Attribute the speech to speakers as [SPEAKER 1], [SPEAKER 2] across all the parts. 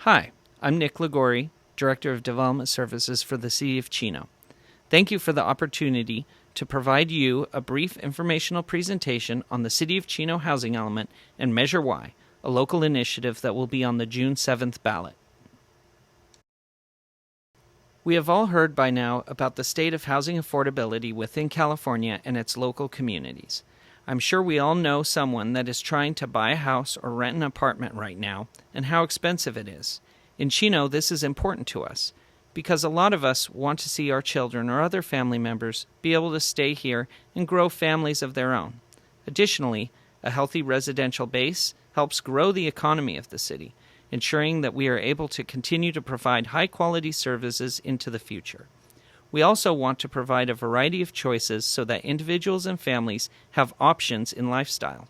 [SPEAKER 1] Hi, I'm Nick Liguori, Director of Development Services for the City of Chino. Thank you for the opportunity to provide you a brief informational presentation on the City of Chino housing element and Measure Y, a local initiative that will be on the June 7th ballot. We have all heard by now about the state of housing affordability within California and its local communities. I'm sure we all know someone that is trying to buy a house or rent an apartment right now and how expensive it is. In Chino, this is important to us because a lot of us want to see our children or other family members be able to stay here and grow families of their own. Additionally, a healthy residential base helps grow the economy of the city, ensuring that we are able to continue to provide high-quality services into the future. We also want to provide a variety of choices so that individuals and families have options in lifestyle.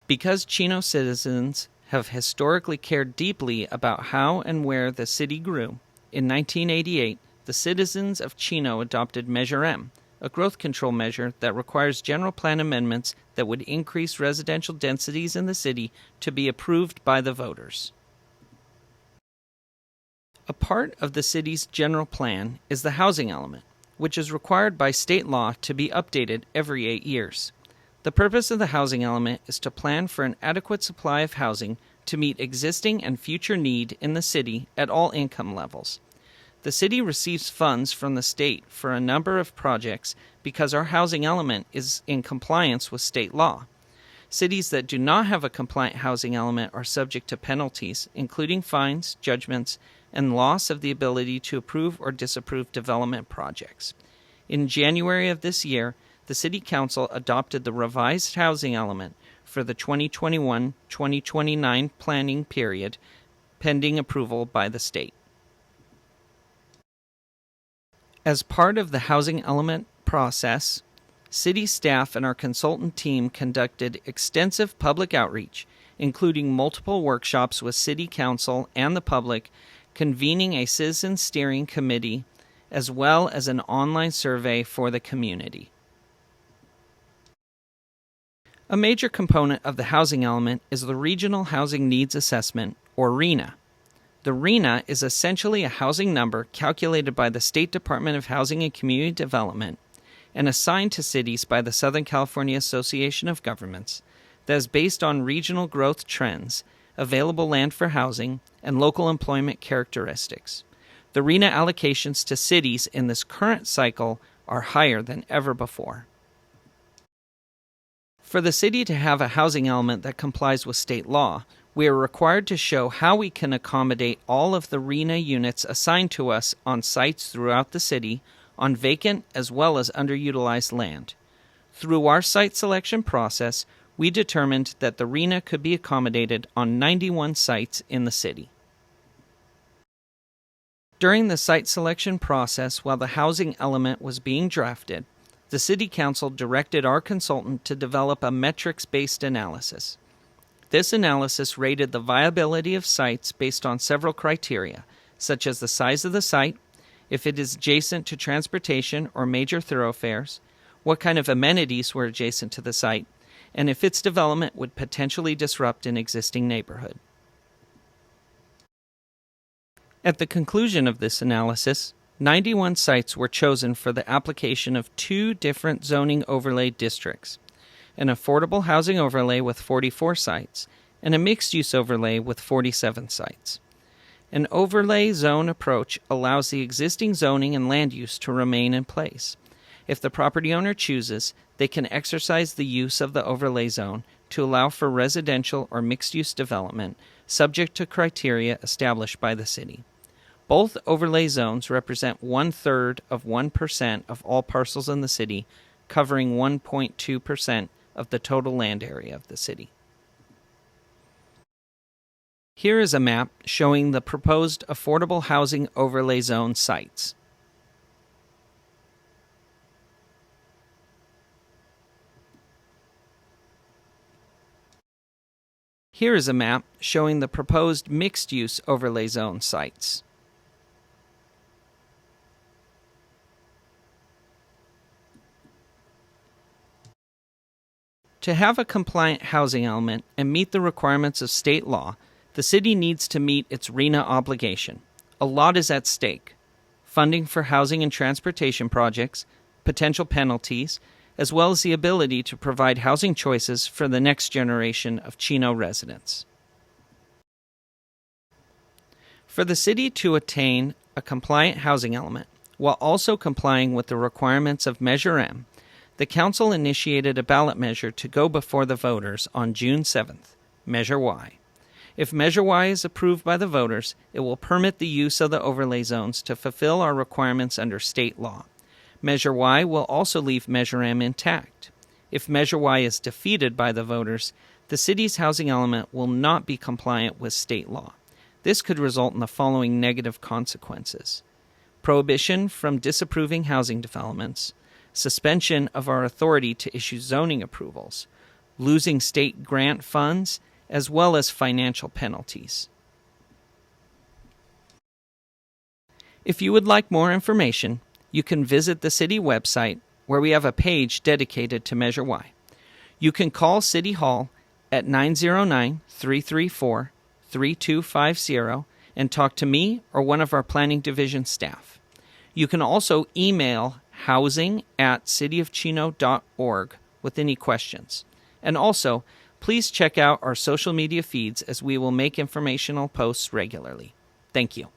[SPEAKER 1] Because Chino citizens have historically cared deeply about how and where the city grew, in 1988, the citizens of Chino adopted Measure M, a growth control measure that requires general plan amendments that would increase residential densities in the city to be approved by the voters. A part of the city's general plan is the housing element, which is required by state law to be updated every 8 years. The purpose of the housing element is to plan for an adequate supply of housing to meet existing and future need in the city at all income levels. The city receives funds from the state for a number of projects because our housing element is in compliance with state law. Cities that do not have a compliant housing element are subject to penalties, including fines, judgments, and loss of the ability to approve or disapprove development projects. In January of this year, the City Council adopted the revised housing element for the 2021-2029 planning period, pending approval by the state. As part of the housing element process, city staff and our consultant team conducted extensive public outreach, including multiple workshops with City Council and the public, convening a citizen steering committee, as well as an online survey for the community. A major component of the housing element is the Regional Housing Needs Assessment, or RHNA. The RHNA is essentially a housing number calculated by the State Department of Housing and Community Development and assigned to cities by the Southern California Association of Governments that is based on regional growth trends, available land for housing, and local employment characteristics. The RHNA allocations to cities in this current cycle are higher than ever before. For the city to have a housing element that complies with state law, we are required to show how we can accommodate all of the RHNA units assigned to us on sites throughout the city, on vacant as well as underutilized land. Through our site selection process, we determined that the RHNA could be accommodated on 91 sites in the city. During the site selection process, while the housing element was being drafted, the City Council directed our consultant to develop a metrics-based analysis. This analysis rated the viability of sites based on several criteria, such as the size of the site, if it is adjacent to transportation or major thoroughfares, what kind of amenities were adjacent to the site, and if its development would potentially disrupt an existing neighborhood. At the conclusion of this analysis, 91 sites were chosen for the application of 2 different zoning overlay districts, an affordable housing overlay with 44 sites, and a mixed-use overlay with 47 sites. An overlay zone approach allows the existing zoning and land use to remain in place. If the property owner chooses, they can exercise the use of the overlay zone to allow for residential or mixed-use development, subject to criteria established by the city. Both overlay zones represent 1/3 of 1% of all parcels in the city, covering 1.2% of the total land area of the city. Here is a map showing the proposed affordable housing overlay zone sites. Here is a map showing the proposed mixed-use overlay zone sites. To have a compliant housing element and meet the requirements of state law, the city needs to meet its RHNA obligation. A lot is at stake: funding for housing and transportation projects, potential penalties, as well as the ability to provide housing choices for the next generation of Chino residents. For the city to attain a compliant housing element, while also complying with the requirements of Measure M, the Council initiated a ballot measure to go before the voters on June 7th, Measure Y. If Measure Y is approved by the voters, it will permit the use of the overlay zones to fulfill our requirements under state law. Measure Y will also leave Measure M intact. If Measure Y is defeated by the voters, the city's housing element will not be compliant with state law. This could result in the following negative consequences: prohibition from disapproving housing developments, suspension of our authority to issue zoning approvals, losing state grant funds, as well as financial penalties. If you would like more information, you can visit the city website where we have a page dedicated to Measure Y. You can call City Hall at 909-334-3250 and talk to me or one of our Planning Division staff. You can also email housing@cityofchino.org with any questions. And also, please check out our social media feeds as we will make informational posts regularly. Thank you.